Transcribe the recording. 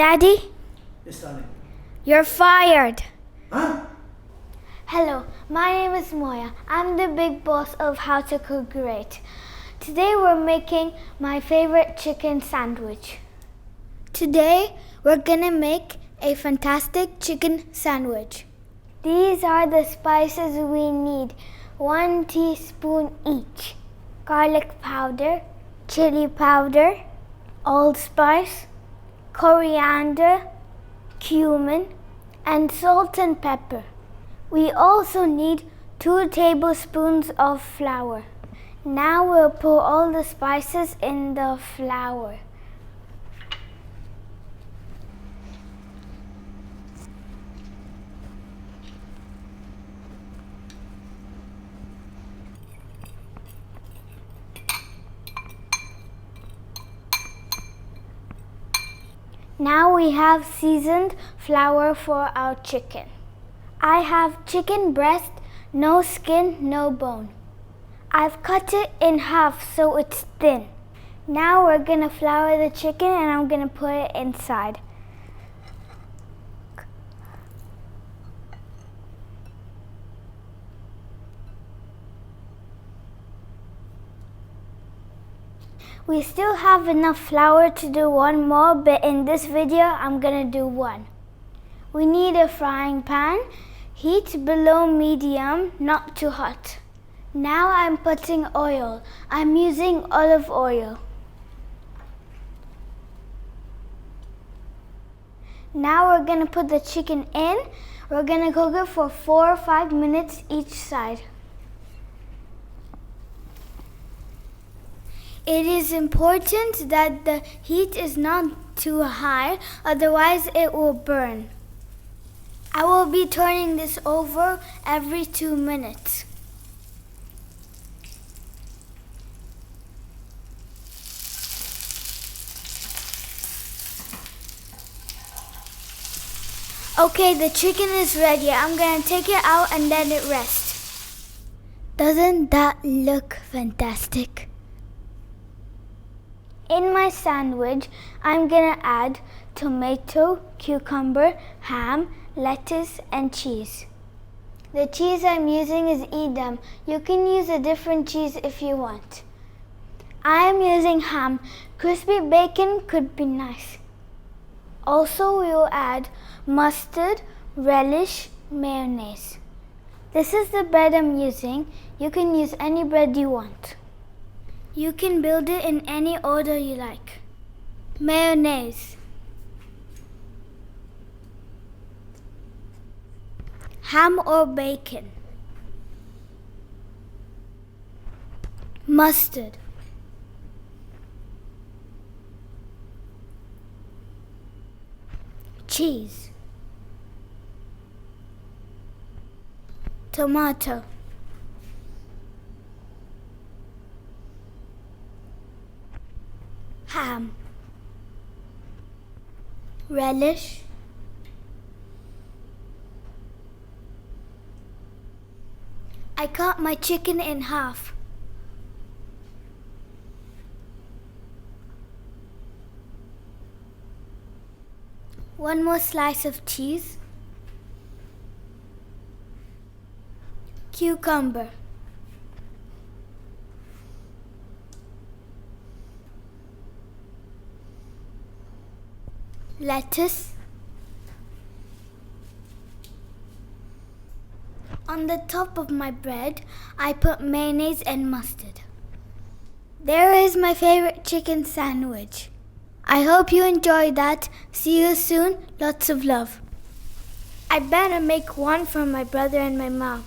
Daddy, Yes, darling. you're fired. Huh? Hello, my name is Moiya. I'm the big boss of How to Cook Great. Today we're making my favorite chicken sandwich. Today we're gonna make a fantastic chicken sandwich. These are the spices we need. 1 teaspoon each. Garlic powder, chili powder, allspice, coriander, cumin, and salt and pepper. We also need 2 tablespoons of flour. Now we'll put all the spices in the flour. Now we have seasoned flour for our chicken. I have chicken breast, no skin, no bone. I've cut it in half so it's thin. Now we're gonna flour the chicken and I'm gonna put it inside. We still have enough flour to do one more, but in this video I'm gonna do one. We need a frying pan, heat below medium, not too hot. Now I'm putting oil. I'm using olive oil. Now we're gonna put the chicken in. We're gonna cook it for 4 or 5 minutes each side. It is important that the heat is not too high, otherwise it will burn. I will be turning this over every 2 minutes. Okay, the chicken is ready. I'm gonna take it out and let it rest. Doesn't that look fantastic? In my sandwich, I'm gonna add tomato, cucumber, ham, lettuce, and cheese. The cheese I'm using is Edam. You can use a different cheese if you want. I am using ham. Crispy bacon could be nice. Also, we will add mustard, relish, mayonnaise. This is the bread I'm using. You can use any bread you want. You can build it in any order you like. Mayonnaise, ham or bacon, mustard, cheese, tomato, ham, relish, I cut my chicken in half. One more slice of cheese, cucumber, lettuce. On the top of my bread, I put mayonnaise and mustard. There is my favorite chicken sandwich. I hope you enjoyed that. See you soon. Lots of love. I better make one for my brother and my mom.